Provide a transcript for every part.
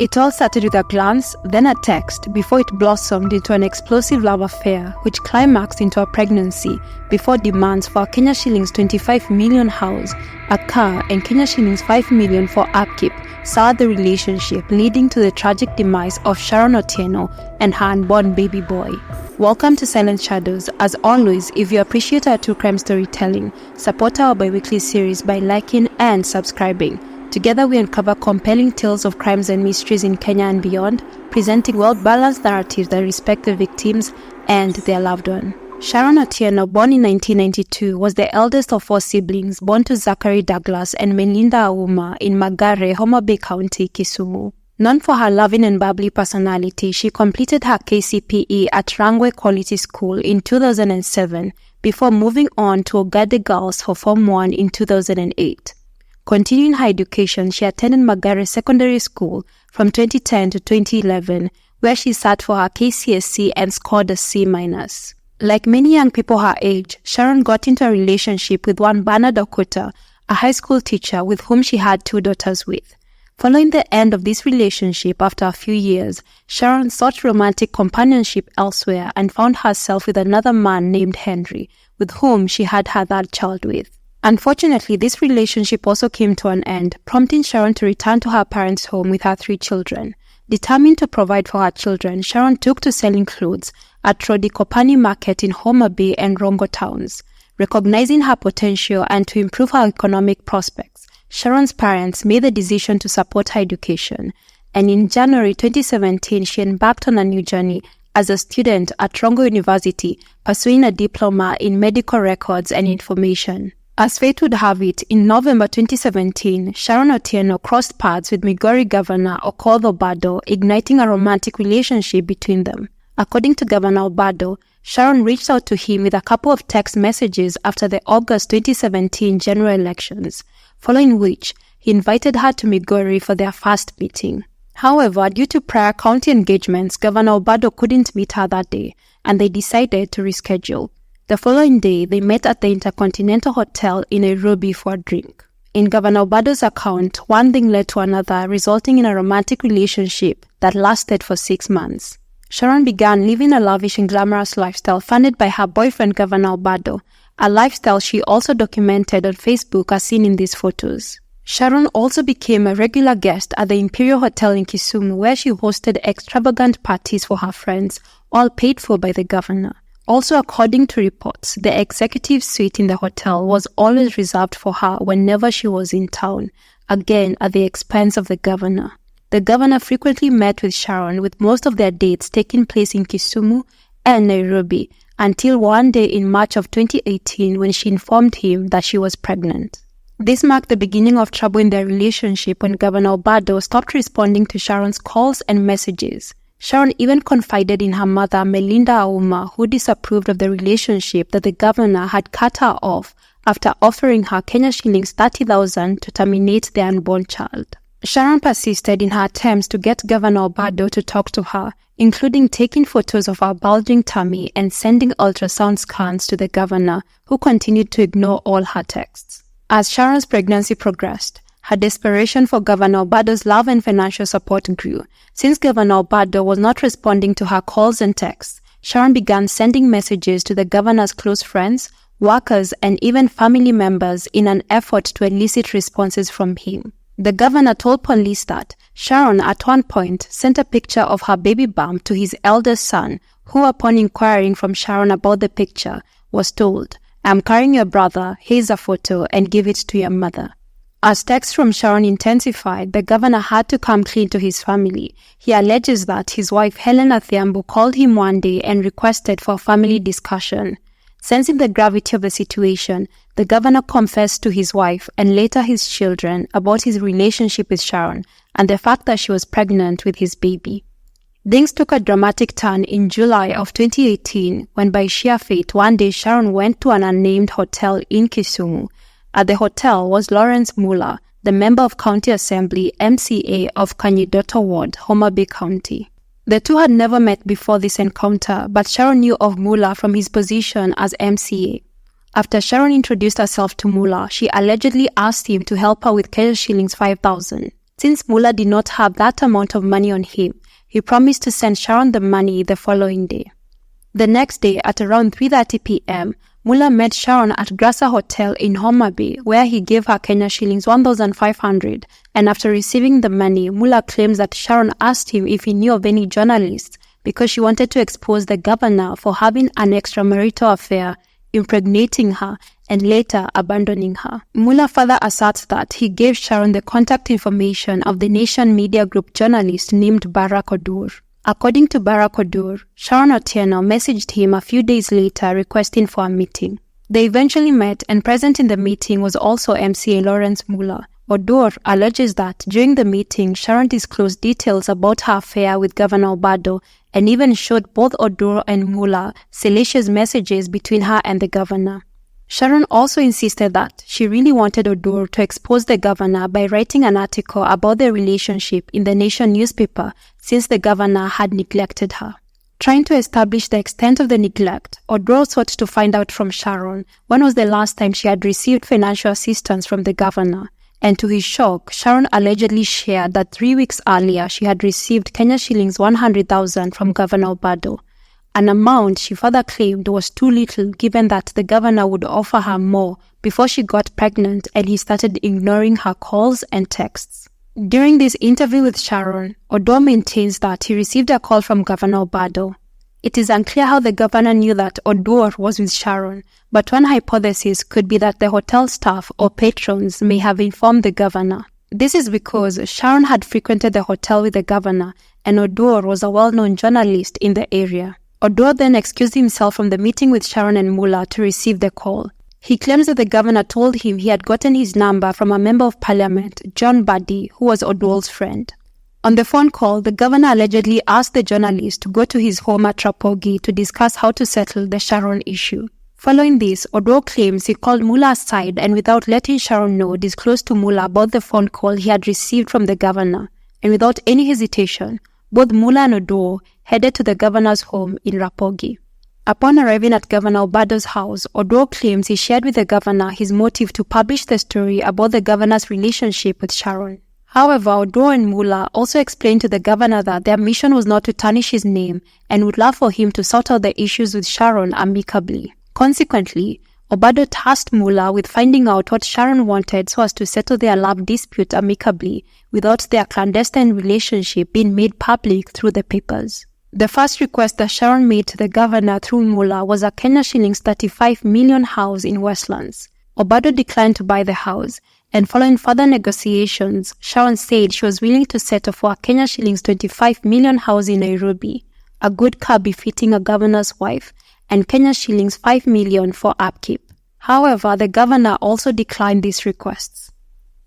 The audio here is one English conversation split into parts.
It all started with a glance, then a text, before it blossomed into an explosive love affair, which climaxed into a pregnancy, before demands for a Kenya shillings 25 million house, a car, and Kenya shillings 5 million for upkeep soured the relationship, leading to the tragic demise of Sharon Otieno and her unborn baby boy. Welcome to Silent Shadows. As always, if you appreciate our true crime storytelling, support our bi-weekly series by liking and subscribing. Together we uncover compelling tales of crimes and mysteries in Kenya and beyond, presenting well-balanced narratives that respect the victims and their loved one. Sharon Otieno, born in 1992, was the eldest of 4 siblings born to Zachary Douglas and Melinda Auma in Migori, Homa Bay County, Kisumu. Known for her loving and bubbly personality, she completed her KCPE at Rangwe Quality School in 2007 before moving on to Ogade Girls for Form 1 in 2008. Continuing her education, she attended Migori Secondary School from 2010 to 2011, where she sat for her KCSE and scored a C-. Like many young people her age, Sharon got into a relationship with one Bernard Okuta, a high school teacher with whom she had 2 daughters with. Following the end of this relationship after a few years, Sharon sought romantic companionship elsewhere and found herself with another man named Henry, with whom she had her third child with. Unfortunately, this relationship also came to an end, prompting Sharon to return to her parents' home with her 3 children. Determined to provide for her children, Sharon took to selling clothes at Rodikopani Market in Homa Bay and Rongo towns. Recognizing her potential and to improve her economic prospects, Sharon's parents made the decision to support her education, and in January 2017, she embarked on a new journey as a student at Rongo University, pursuing a diploma in medical records and information. As fate would have it, in November 2017, Sharon Otieno crossed paths with Migori Governor Okoth Obado, igniting a romantic relationship between them. According to Governor Obado, Sharon reached out to him with a couple of text messages after the August 2017 general elections, following which he invited her to Migori for their first meeting. However, due to prior county engagements, Governor Obado couldn't meet her that day, and they decided to reschedule. The following day, they met at the Intercontinental Hotel in Nairobi for a drink. In Governor Obado's account, one thing led to another, resulting in a romantic relationship that lasted for 6 months. Sharon began living a lavish and glamorous lifestyle funded by her boyfriend Governor Obado, a lifestyle she also documented on Facebook as seen in these photos. Sharon also became a regular guest at the Imperial Hotel in Kisumu, where she hosted extravagant parties for her friends, all paid for by the governor. Also, according to reports, the executive suite in the hotel was always reserved for her whenever she was in town, again at the expense of the governor. The governor frequently met with Sharon, with most of their dates taking place in Kisumu and Nairobi, until one day in March of 2018 when she informed him that she was pregnant. This marked the beginning of trouble in their relationship when Governor Obado stopped responding to Sharon's calls and messages. Sharon even confided in her mother, Melinda Auma, who disapproved of the relationship, that the governor had cut her off after offering her Kenya shillings 30,000 to terminate their unborn child. Sharon persisted in her attempts to get Governor Obado to talk to her, including taking photos of her bulging tummy and sending ultrasound scans to the governor, who continued to ignore all her texts. As Sharon's pregnancy progressed, her desperation for Governor Obado's love and financial support grew. Since Governor Obado was not responding to her calls and texts, Sharon began sending messages to the governor's close friends, workers, and even family members in an effort to elicit responses from him. The governor told police that Sharon at one point sent a picture of her baby bump to his eldest son, who upon inquiring from Sharon about the picture, was told, "I'm carrying your brother, here's a photo, and give it to your mother." As texts from Sharon intensified, the governor had to come clean to his family. He alleges that his wife Helena Thiambo called him one day and requested for a family discussion. Sensing the gravity of the situation, the governor confessed to his wife and later his children about his relationship with Sharon and the fact that she was pregnant with his baby. Things took a dramatic turn in July of 2018 when by sheer fate one day Sharon went to an unnamed hotel in Kisumu. At the hotel was Lawrence Muller, the member of County Assembly MCA of Kanyidoto Ward, Homa Bay County. The two had never met before this encounter, but Sharon knew of Muller from his position as MCA. After Sharon introduced herself to Muller, she allegedly asked him to help her with Ksh.5,000. Since Mullah did not have that amount of money on him, he promised to send Sharon the money the following day. The next day, at around 3:30 p.m., Mullah met Sharon at Grasa Hotel in Homa Bay, where he gave her Kenya shillings 1,500, and after receiving the money, Mullah claims that Sharon asked him if he knew of any journalists because she wanted to expose the governor for having an extramarital affair, impregnating her, and later abandoning her. Mullah further asserts that he gave Sharon the contact information of the Nation Media Group journalist named Barack Odur. According to Barack Odur, Sharon Otieno messaged him a few days later requesting for a meeting. They eventually met, and present in the meeting was also MCA Lawrence Mullah. Odur alleges that during the meeting, Sharon disclosed details about her affair with Governor Obado and even showed both Odur and Mullah salacious messages between her and the governor. Sharon also insisted that she really wanted Odur to expose the governor by writing an article about their relationship in the Nation newspaper since the governor had neglected her. Trying to establish the extent of the neglect, Odur sought to find out from Sharon when was the last time she had received financial assistance from the governor. And to his shock, Sharon allegedly shared that 3 weeks earlier she had received Kenya shillings 100,000 from Governor Obado, an amount she further claimed was too little given that the governor would offer her more before she got pregnant and he started ignoring her calls and texts. During this interview with Sharon, Odur maintains that he received a call from Governor Obado. It is unclear how the governor knew that Odur was with Sharon, but one hypothesis could be that the hotel staff or patrons may have informed the governor. This is because Sharon had frequented the hotel with the governor, and Odur was a well-known journalist in the area. Odur then excused himself from the meeting with Sharon and Mullah to receive the call. He claims that the governor told him he had gotten his number from a member of parliament, John Buddy, who was Odur's friend. On the phone call, the governor allegedly asked the journalist to go to his home at Rapogi to discuss how to settle the Sharon issue. Following this, Odur claims he called Mullah aside and without letting Sharon know, disclosed to Mullah about the phone call he had received from the governor. And without any hesitation, both Mullah and Odur headed to the governor's home in Rapogi. Upon arriving at Governor Obado's house, Odur claims he shared with the governor his motive to publish the story about the governor's relationship with Sharon. However, Odur and Mullah also explained to the governor that their mission was not to tarnish his name and would love for him to sort out the issues with Sharon amicably. Consequently, Obado tasked Mullah with finding out what Sharon wanted so as to settle their love dispute amicably without their clandestine relationship being made public through the papers. The first request that Sharon made to the governor through Mullah was a Kenya shillings 35 million house in Westlands. Obado declined to buy the house, and following further negotiations, Sharon said she was willing to settle for a Kenya shillings 25 million house in Nairobi, a good car befitting a governor's wife, and Kenya shillings 5 million for Upkeep. However, the governor also declined these requests.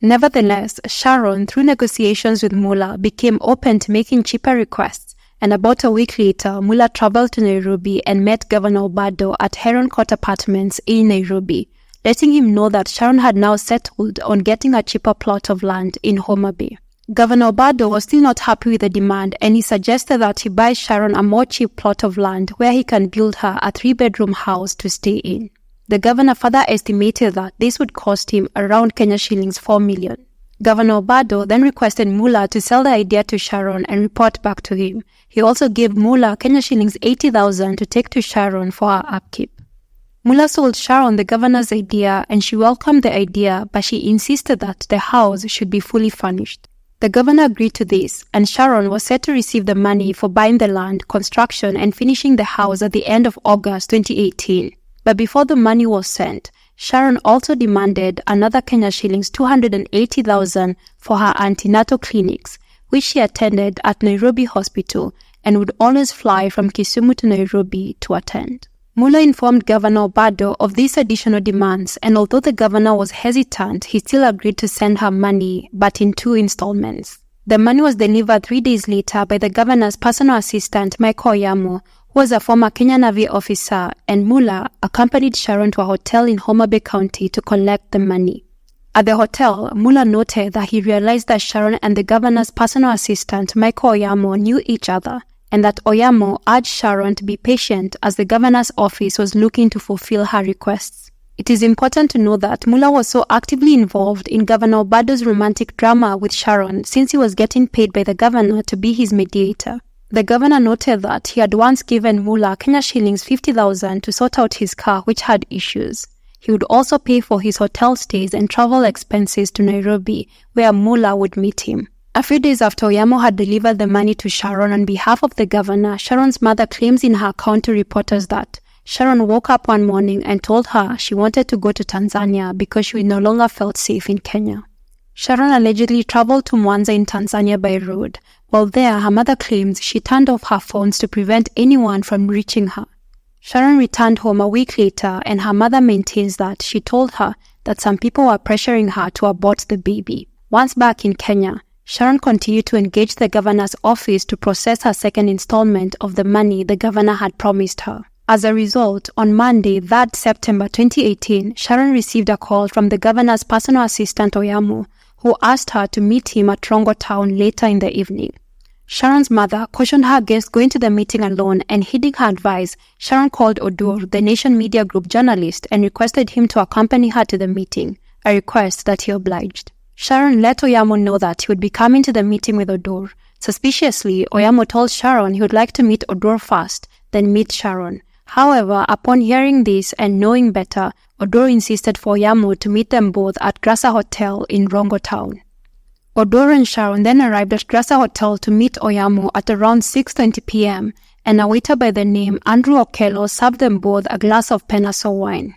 Nevertheless, Sharon, through negotiations with Mullah, became open to making cheaper requests, and about a week later, Mullah traveled to Nairobi and met Governor Obado at Heron Court Apartments in Nairobi, letting him know that Sharon had now settled on getting a cheaper plot of land in Homa Bay. Governor Obado was still not happy with the demand, and he suggested that he buy Sharon a more cheap plot of land where he can build her a 3-bedroom house to stay in. The governor further estimated that this would cost him around Kenya shillings 4 million. Governor Obado then requested Mullah to sell the idea to Sharon and report back to him. He also gave Mullah Kenya shillings 80,000 to take to Sharon for her upkeep. Mullah sold Sharon the governor's idea, and she welcomed the idea, but she insisted that the house should be fully furnished. The governor agreed to this, and Sharon was set to receive the money for buying the land, construction, and finishing the house at the end of August 2018. But before the money was sent, Sharon also demanded another Kenya shillings 280,000 for her antenatal clinics, which she attended at Nairobi Hospital and would always fly from Kisumu to Nairobi to attend. Mullah informed Governor Obado of these additional demands, and although the governor was hesitant, he still agreed to send her money, but in 2 installments. The money was delivered 3 days later by the governor's personal assistant, Michael Oyamo, who was a former Kenya Navy officer, and Mullah accompanied Sharon to a hotel in Homa Bay County to collect the money. At the hotel, Mullah noted that he realized that Sharon and the governor's personal assistant, Michael Oyamo, knew each other, and that Oyamo urged Sharon to be patient as the governor's office was looking to fulfill her requests. It is important to know that Mula was so actively involved in Governor Obado's romantic drama with Sharon since he was getting paid by the governor to be his mediator. The governor noted that he had once given Mula Kenya shillings 50,000 to sort out his car which had issues. He would also pay for his hotel stays and travel expenses to Nairobi, where Mula would meet him. A few days after Oyamo had delivered the money to Sharon on behalf of the governor, Sharon's mother claims in her account to reporters that Sharon woke up one morning and told her she wanted to go to Tanzania because she no longer felt safe in Kenya. Sharon allegedly traveled to Mwanza in Tanzania by road. While there, her mother claims she turned off her phones to prevent anyone from reaching her. Sharon returned home a week later, and her mother maintains that she told her that some people were pressuring her to abort the baby. Once back in Kenya, Sharon continued to engage the governor's office to process her second installment of the money the governor had promised her. As a result, on Monday, 3rd September 2018, Sharon received a call from the governor's personal assistant Oyamo, who asked her to meet him at Rongo Town later in the evening. Sharon's mother cautioned her guest going to the meeting alone, and heeding her advice, Sharon called Odur, the Nation Media Group journalist, and requested him to accompany her to the meeting, a request that he obliged. Sharon let Oyamo know that he would be coming to the meeting with Odur. Suspiciously, Oyamo told Sharon he would like to meet Odur first, then meet Sharon. However, upon hearing this and knowing better, Odur insisted for Oyamo to meet them both at Grasa Hotel in Rongo Town. Odur and Sharon then arrived at Grasa Hotel to meet Oyamo at around 6:20 p.m., and a waiter by the name Andrew Okello served them both a glass of Penaso wine.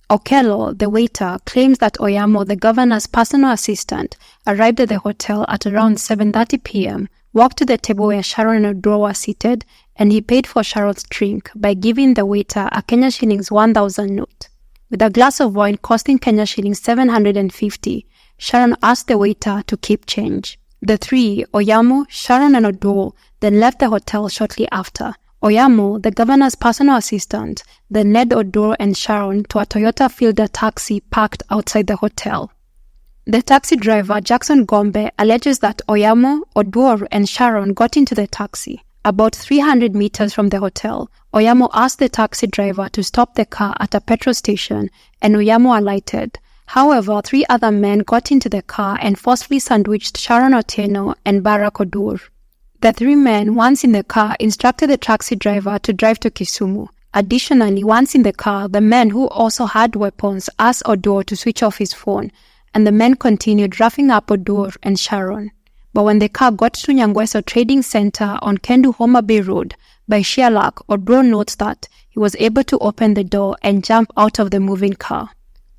Okello, the waiter, claims that Oyamo, the governor's personal assistant, arrived at the hotel at around 7:30 p.m., walked to the table where Sharon and Odur were seated, and he paid for Sharon's drink by giving the waiter a Kenya shillings 1,000 note. With a glass of wine costing Kenya shillings 750, Sharon asked the waiter to keep change. The three, Oyamo, Sharon and Odur, then left the hotel shortly after. Oyamo, the governor's personal assistant, then led Odur and Sharon to a Toyota Fielder taxi parked outside the hotel. The taxi driver, Jackson Gombe, alleges that Oyamo, Odur, and Sharon got into the taxi. About 300 meters from the hotel, Oyamo asked the taxi driver to stop the car at a petrol station, and Oyamo alighted. However, 3 other men got into the car and forcefully sandwiched Sharon Otieno and Barak Odur. The 3 men, once in the car, instructed the taxi driver to drive to Kisumu. Additionally, once in the car, the men who also had weapons asked Odur to switch off his phone, and the men continued roughing up Odur and Sharon. But when the car got to Nyangweso Trading Center on Kendu Homa Bay Road, by sheer luck, Odur notes that he was able to open the door and jump out of the moving car.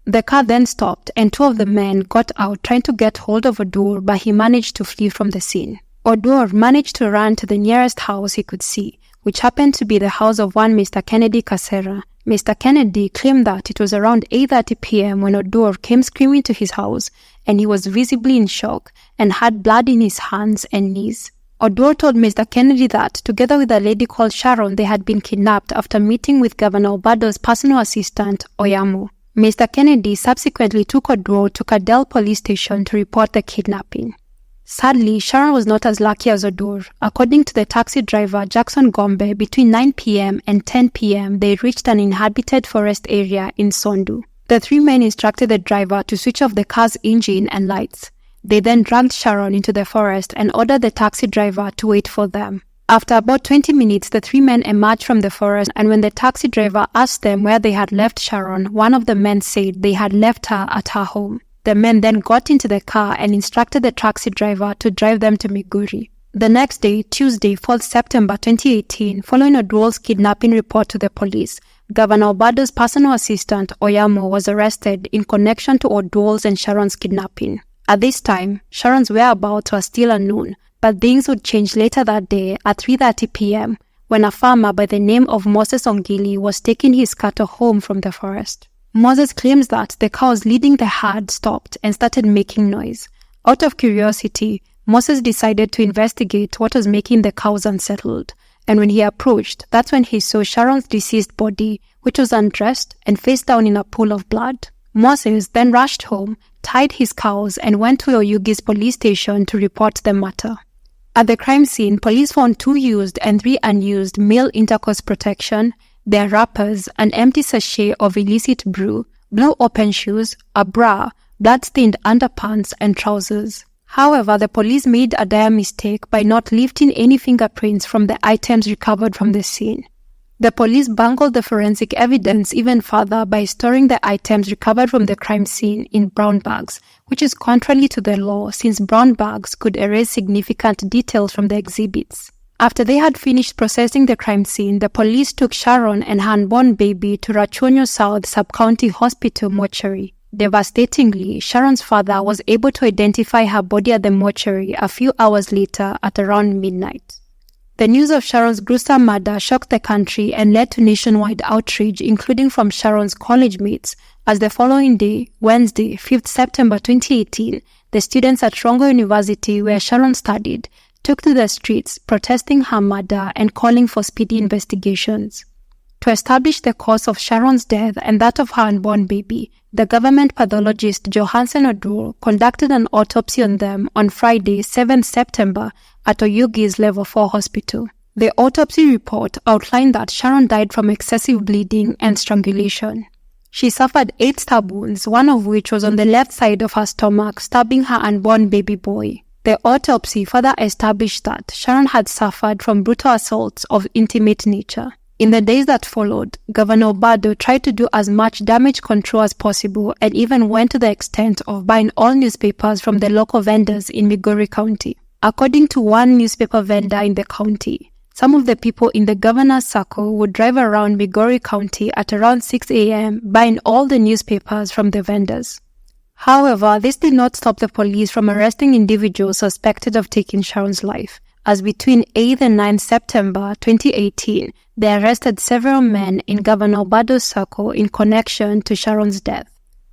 The car then stopped, and 2 of the men got out trying to get hold of Odur, but he managed to flee from the scene. Odur managed to run to the nearest house he could see, which happened to be the house of one Mr. Kennedy Kasera. Mr. Kennedy claimed that it was around 8:30 p.m. when Odur came screaming to his house, and he was visibly in shock and had blood in his hands and knees. Odur told Mr. Kennedy that, together with a lady called Sharon, they had been kidnapped after meeting with Governor Obado's personal assistant, Oyamo. Mr. Kennedy subsequently took Odur to Cadell Police Station to report the kidnapping. Sadly, Sharon was not as lucky as Odur. According to the taxi driver Jackson Gombe, between 9 p.m. and 10 p.m. they reached an inhabited forest area in Sondu. The 3 men instructed the driver to switch off the car's engine and lights. They then dragged Sharon into the forest and ordered the taxi driver to wait for them. After about 20 minutes, the 3 men emerged from the forest, and when the taxi driver asked them where they had left Sharon, one of the men said they had left her at her home. The men then got into the car and instructed the taxi driver to drive them to Migori. The next day, Tuesday, 4th September 2018, following Odur's kidnapping report to the police, Governor Obado's personal assistant, Oyamo, was arrested in connection to Odur's and Sharon's kidnapping. At this time, Sharon's whereabouts were still unknown, but things would change later that day at 3:30 p.m. when a farmer by the name of Moses Ongili was taking his cattle home from the forest. Moses claims that the cows leading the herd stopped and started making noise. Out of curiosity, Moses decided to investigate what was making the cows unsettled, and when he approached, that's when he saw Sharon's deceased body, which was undressed and face down in a pool of blood. Moses then rushed home, tied his cows, and went to Oyugi's police station to report the matter. At the crime scene, police found 2 used and 3 unused male intercourse protection, their wrappers, an empty sachet of illicit brew, blue open shoes, a bra, blood-stained underpants, and trousers. However, the police made a dire mistake by not lifting any fingerprints from the items recovered from the scene. The police bungled the forensic evidence even further by storing the items recovered from the crime scene in brown bags, which is contrary to the law since brown bags could erase significant details from the exhibits. After they had finished processing the crime scene, the police took Sharon and her unborn baby to Rachonyo South Sub-County Hospital mortuary. Devastatingly, Sharon's father was able to identify her body at the mortuary a few hours later at around midnight. The news of Sharon's gruesome murder shocked the country and led to nationwide outrage, including from Sharon's college mates, as the following day, Wednesday, 5th September 2018, the students at Rongo University, where Sharon studied, took to the streets protesting her murder and calling for speedy investigations. To establish the cause of Sharon's death and that of her unborn baby, the government pathologist Johansen Odul conducted an autopsy on them on Friday, 7th September, at Oyugi's Level 4 hospital. The autopsy report outlined that Sharon died from excessive bleeding and strangulation. She suffered 8 stab wounds, one of which was on the left side of her stomach, stabbing her unborn baby boy. The autopsy further established that Sharon had suffered from brutal assaults of intimate nature. In the days that followed, Governor Obado tried to do as much damage control as possible and even went to the extent of buying all newspapers from the local vendors in Migori County. According to one newspaper vendor in the county, some of the people in the governor's circle would drive around Migori County at around 6 a.m. buying all the newspapers from the vendors. However, this did not stop the police from arresting individuals suspected of taking Sharon's life, as between 8th and 9th September 2018, they arrested several men in Governor Obado's circle in connection to Sharon's death.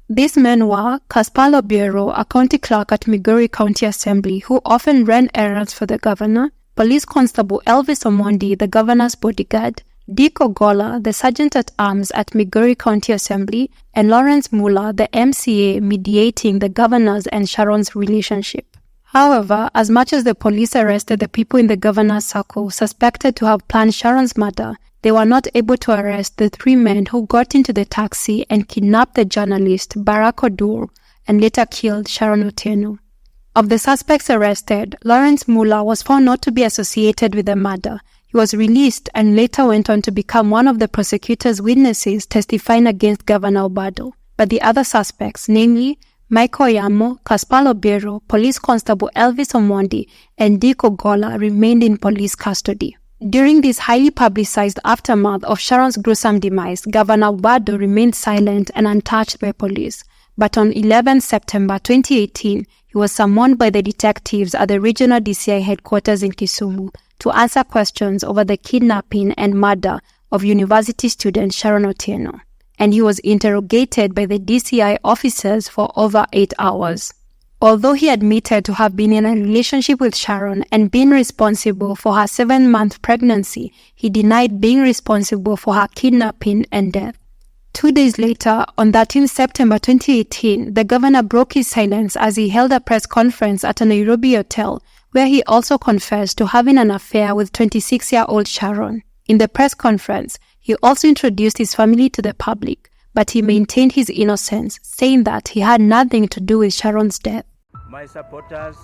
These men were Ksh.5, a county clerk at Migori County Assembly who often ran errands for the governor, Police Constable Elvis Omondi, the governor's bodyguard, Dick Ogola, the sergeant-at-arms at Migori County Assembly, and Lawrence Muller, the MCA mediating the governor's and Sharon's relationship. However, as much as the police arrested the people in the governor's circle suspected to have planned Sharon's murder, they were not able to arrest the 3 men who got into the taxi and kidnapped the journalist Barack Odur and later killed Sharon Otieno. Of the suspects arrested, Lawrence Muller was found not to be associated with the murder. He was released and later went on to become one of the prosecutor's witnesses testifying against Governor Obado. But the other suspects, namely Michael Yamo, Ksh.5, Police Constable Elvis Omondi, and Dick Ogola remained in police custody. During this highly publicized aftermath of Sharon's gruesome demise, Governor Obado remained silent and untouched by police. But on 11 September 2018, he was summoned by the detectives at the regional DCI headquarters in Kisumu to answer questions over the kidnapping and murder of university student Sharon Otieno, and he was interrogated by the DCI officers for over 8 hours. Although he admitted to have been in a relationship with Sharon and been responsible for her 7-month pregnancy, he denied being responsible for her kidnapping and death. 2 days later, on 13 September 2018, the governor broke his silence as he held a press conference at a Nairobi hotel, where he also confessed to having an affair with 26-year-old Sharon. In the press conference, he also introduced his family to the public, but he maintained his innocence, saying that he had nothing to do with Sharon's death. My supporters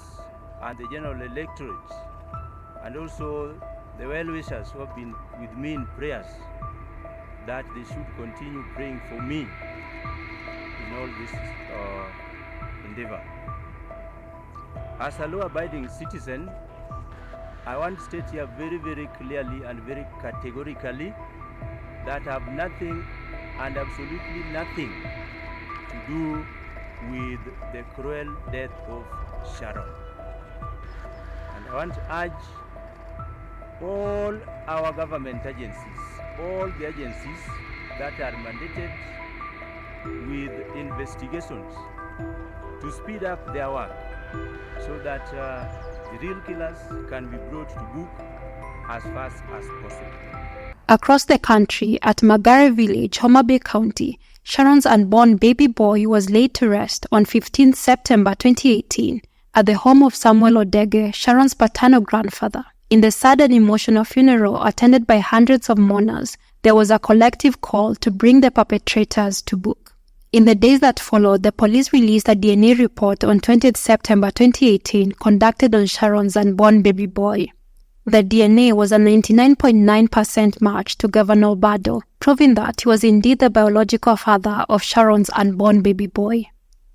and the general electorate, and also the well-wishers who have been with me in prayers, that they should continue praying for me in all this endeavor. As a law-abiding citizen, I want to state here very, very clearly and very categorically that I have nothing and absolutely nothing to do with the cruel death of Sharon. And I want to urge all our government agencies, all the agencies that are mandated with investigations to speed up their work so that the real killers can be brought to book as fast as possible. Across the country, at Magare Village, Homa Bay County, Sharon's unborn baby boy was laid to rest on 15 September 2018 at the home of Samuel Odege, Sharon's paternal grandfather. In the sad and emotional funeral attended by hundreds of mourners, there was a collective call to bring the perpetrators to book. In the days that followed, the police released a DNA report on 20th September 2018 conducted on Sharon's unborn baby boy. The DNA was a 99.9% match to Governor Obado, proving that he was indeed the biological father of Sharon's unborn baby boy.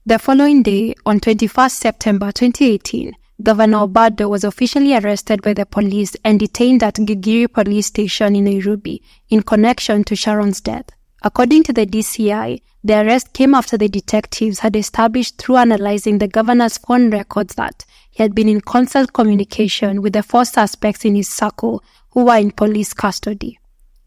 The following day, on 21st September 2018, Governor Obado was officially arrested by the police and detained at Migori police station in Nairobi in connection to Sharon's death. According to the DCI, the arrest came after the detectives had established through analyzing the governor's phone records that he had been in constant communication with the 4 suspects in his circle who were in police custody.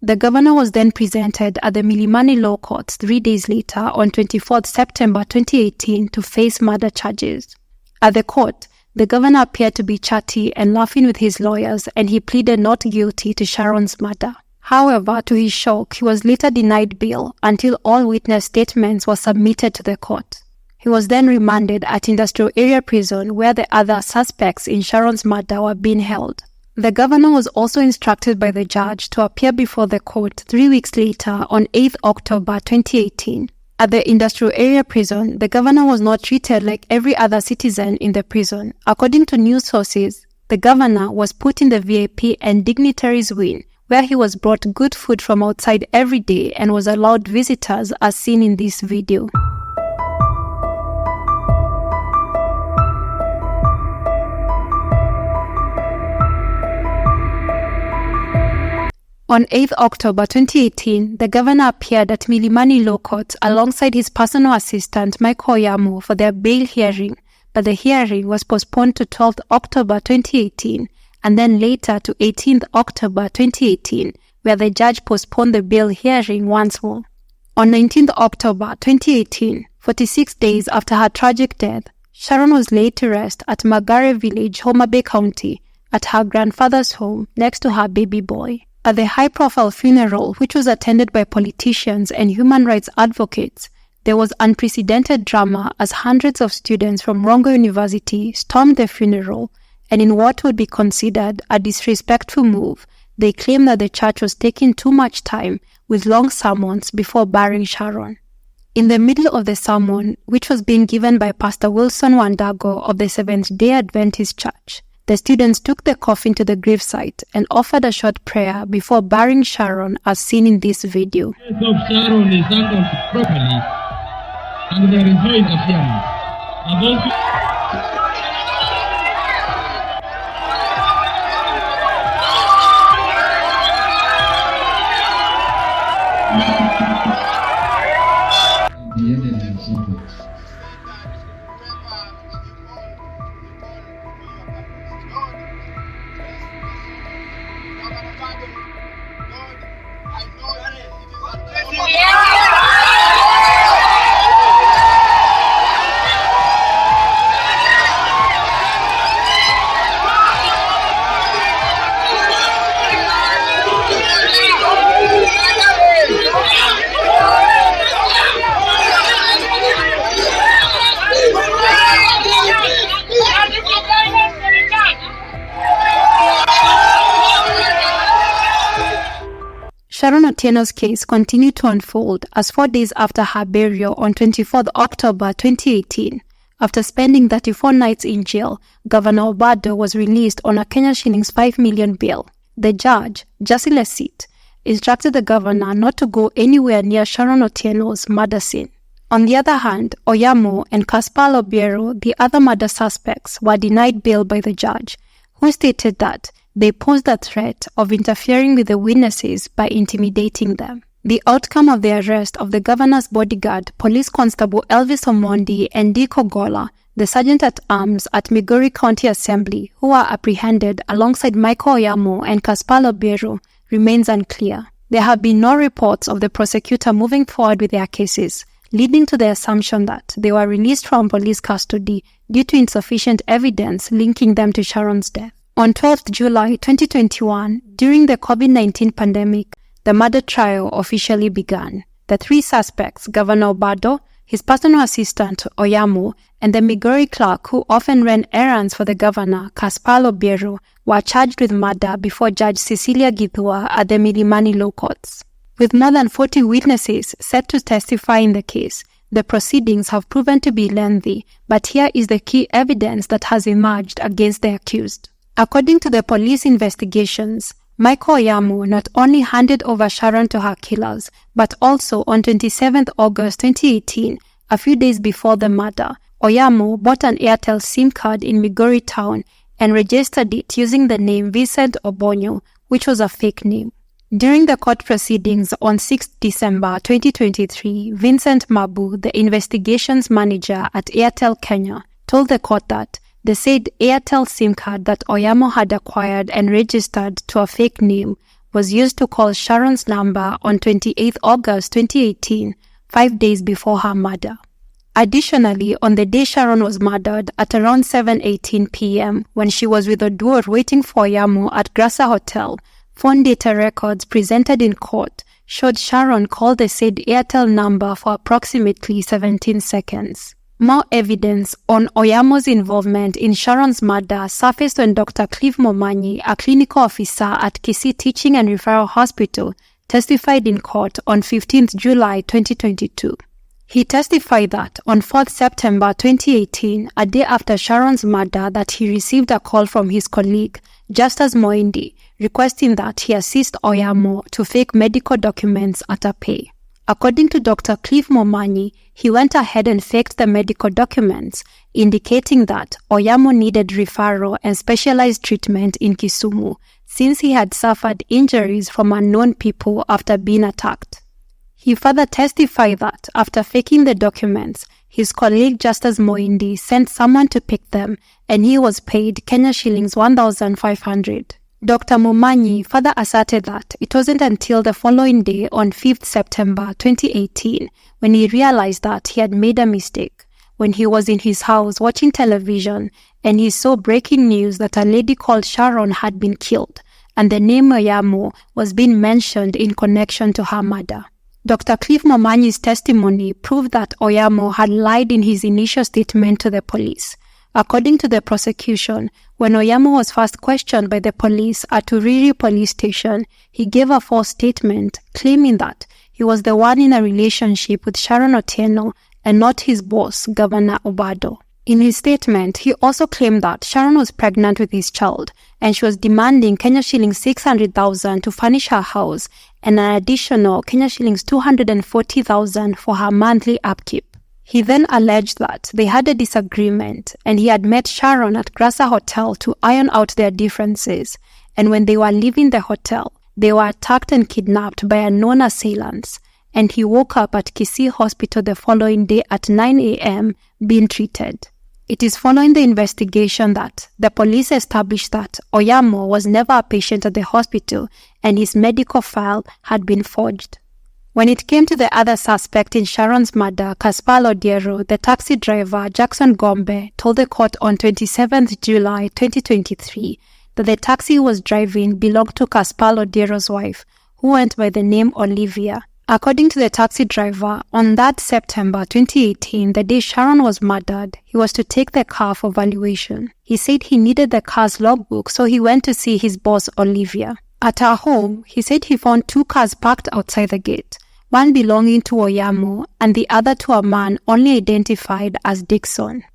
The governor was then presented at the Milimani Law Courts 3 days later on 24th September 2018 to face murder charges. At the court, the governor appeared to be chatty and laughing with his lawyers, and he pleaded not guilty to Sharon's murder. However, to his shock, he was later denied bail until all witness statements were submitted to the court. He was then remanded at Industrial Area Prison where the other suspects in Sharon's murder were being held. The governor was also instructed by the judge to appear before the court 3 weeks later on 8th October 2018. At the Industrial Area Prison, the governor was not treated like every other citizen in the prison. According to news sources, the governor was put in the VIP and dignitaries wing, where he was brought good food from outside every day and was allowed visitors as seen in this video. On 8th October 2018, the governor appeared at Milimani Law Court alongside his personal assistant Migori for their bail hearing, but the hearing was postponed to 12th October 2018 and then later to 18th October 2018, where the judge postponed the bail hearing once more. On 19th October 2018, 46 days after her tragic death, Sharon was laid to rest at Migori village, Homa Bay County, at her grandfather's home next to her baby boy. At the high-profile funeral, which was attended by politicians and human rights advocates, there was unprecedented drama as hundreds of students from Rongo University stormed the funeral, and in what would be considered a disrespectful move, they claimed that the church was taking too much time with long sermons before burying Sharon. In the middle of the sermon, which was being given by Pastor Wilson Wandago of the Seventh-day Adventist Church, the students took the coffin to the gravesite and offered a short prayer before burying Sharon as seen in this video. The case of Sharon is handled properly and there is no interference. Sharon Otieno's case continued to unfold as 4 days after her burial on 24th October 2018, after spending 34 nights in jail, Governor Obado was released on a Ksh.5 million bail. The judge, deceit, instructed the governor not to go anywhere near Sharon Otieno's murder scene. On the other hand, Oyamo and Ksh.5, the other murder suspects, were denied bail by the judge, who stated that they posed a threat of interfering with the witnesses by intimidating them. The outcome of the arrest of the governor's bodyguard, Police Constable Elvis Omondi and Dick Ogola, the sergeant-at-arms at Migori County Assembly, who were apprehended alongside Michael Oyamo and Ksh.5, remains unclear. There have been no reports of the prosecutor moving forward with their cases, leading to the assumption that they were released from police custody due to insufficient evidence linking them to Sharon's death. On 12th July 2021, during the COVID-19 pandemic, the murder trial officially began. The 3 suspects, Governor Obado, his personal assistant Oyamo, and the Migori clerk who often ran errands for the governor, Ksh.5, were charged with murder before Judge Cecilia Githua at the Milimani Law Courts. With more than 40 witnesses set to testify in the case, The proceedings have proven to be lengthy, but here is the key evidence that has emerged against the accused. According to the police investigations, Michael Oyamo not only handed over Sharon to her killers, but also on 27 August 2018, a few days before the murder, Oyamo bought an Airtel SIM card in Migori town and registered it using the name Vincent Obonyo, which was a fake name. During the court proceedings on 6 December 2023, Vincent Mabu, the investigations manager at Airtel Kenya, told the court that the said Airtel SIM card that Oyamo had acquired and registered to a fake name was used to call Sharon's number on 28 August 2018, 5 days before her murder. Additionally, on the day Sharon was murdered at around 7:18 p.m., when she was with Odur waiting for Oyamo at Grasa Hotel, phone data records presented in court showed Sharon called the said Airtel number for approximately 17 seconds. More evidence on Oyamo's involvement in Sharon's murder surfaced when Dr. Cliff Momanyi, a clinical officer at Kisii Teaching and Referral Hospital, testified in court on 15 July 2022. He testified that on 4 September 2018, a day after Sharon's murder, that he received a call from his colleague, Justus Moindi, requesting that he assist Oyamo to fake medical documents at a pay. According to Dr. Cliff Momanyi, he went ahead and faked the medical documents, indicating that Oyamo needed referral and specialized treatment in Kisumu, since he had suffered injuries from unknown people after being attacked. He further testified that after faking the documents, his colleague Justus Moindi sent someone to pick them, and he was paid Kenya shillings 1,500. Dr. Momanyi further asserted that it wasn't until the following day on 5th September 2018 when he realized that he had made a mistake, when he was in his house watching television and he saw breaking news that a lady called Sharon had been killed, and the name Oyamo was being mentioned in connection to her murder. Dr. Cliff Momanyi's testimony proved that Oyamo had lied in his initial statement to the police. According to the prosecution, when Oyamo was first questioned by the police at Uriri police station, he gave a false statement claiming that he was the one in a relationship with Sharon Otieno and not his boss, Governor Obado. In his statement, he also claimed that Sharon was pregnant with his child and she was demanding Kenya shillings 600,000 to furnish her house and an additional Kenya shillings 240,000 for her monthly upkeep. He then alleged that they had a disagreement and he had met Sharon at Grasa Hotel to iron out their differences, and when they were leaving the hotel, they were attacked and kidnapped by unknown assailants, and he woke up at Kisii Hospital the following day at 9 a.m. being treated. It is following the investigation that the police established that Oyamo was never a patient at the hospital and his medical file had been forged. When it came to the other suspect in Sharon's murder, Caspar Odiero, the taxi driver Jackson Gombe told the court on 27 July 2023 that the taxi he was driving belonged to Caspar Odiero's wife, who went by the name Olivia. According to the taxi driver, on that September 2018, the day Sharon was murdered, he was to take the car for valuation. He said he needed the car's logbook, so he went to see his boss, Olivia. At her home, he said he found 2 cars parked outside the gate, one belonging to Oyamo and the other to a man only identified as Dixon.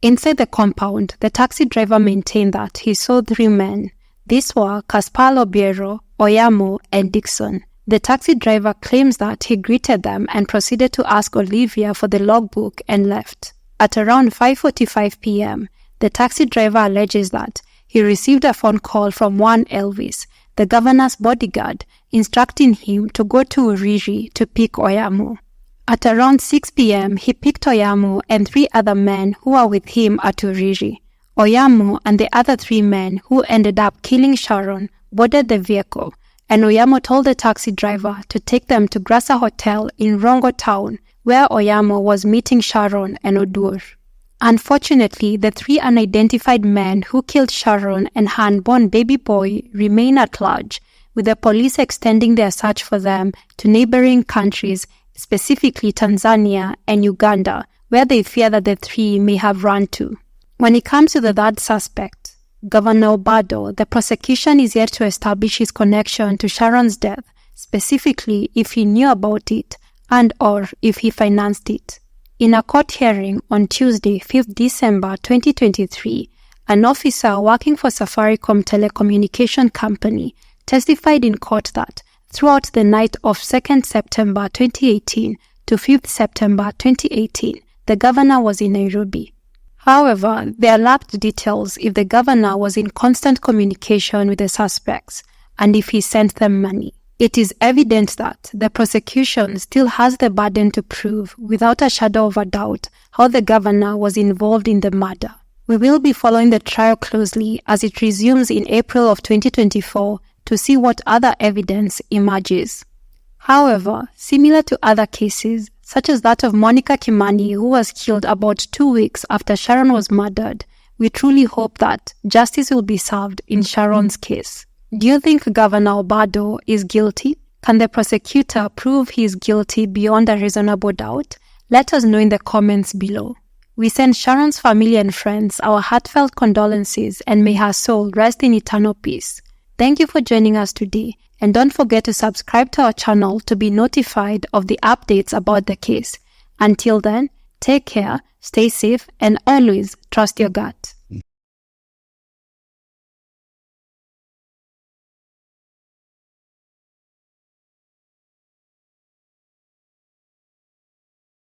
Inside the compound, the taxi driver maintained that he saw 3 men. These were Caspar Obiero, Oyamo, and Dixon. The taxi driver claims that he greeted them and proceeded to ask Olivia for the logbook and left. At around 5:45 p.m., the taxi driver alleges that he received a phone call from one Elvis, the governor's bodyguard, instructing him to go to Uriri to pick Oyamo. At around 6 p.m., he picked Oyamo and 3 other men who were with him at Uriri. Oyamo and the other 3 men who ended up killing Sharon boarded the vehicle, and Oyamo told the taxi driver to take them to Grasa Hotel in Rongo town, where Oyamo was meeting Sharon and Odur. Unfortunately, the 3 unidentified men who killed Sharon and her unborn baby boy remain at large, with the police extending their search for them to neighboring countries, specifically Tanzania and Uganda, where they fear that the 3 may have run to. When it comes to the third suspect, Governor Obado, the prosecution is yet to establish his connection to Sharon's death, specifically if he knew about it and or if he financed it. In a court hearing on Tuesday, 5th December 2023, an officer working for Safaricom Telecommunication Company testified in court that throughout the night of 2nd September 2018 to 5th September 2018, the governor was in Nairobi. However, there lacked details if the governor was in constant communication with the suspects and if he sent them money. It is evident that the prosecution still has the burden to prove without a shadow of a doubt how the governor was involved in the murder. We will be following the trial closely as it resumes in April of 2024 to see what other evidence emerges. However, similar to other cases, such as that of Monica Kimani, who was killed about 2 weeks after Sharon was murdered, we truly hope that justice will be served in Sharon's case. Do you think Governor Obado is guilty? Can the prosecutor prove he is guilty beyond a reasonable doubt? Let us know in the comments below. We send Sharon's family and friends our heartfelt condolences and may her soul rest in eternal peace. Thank you for joining us today, and don't forget to subscribe to our channel to be notified of the updates about the case. Until then, take care, stay safe, and always trust your gut.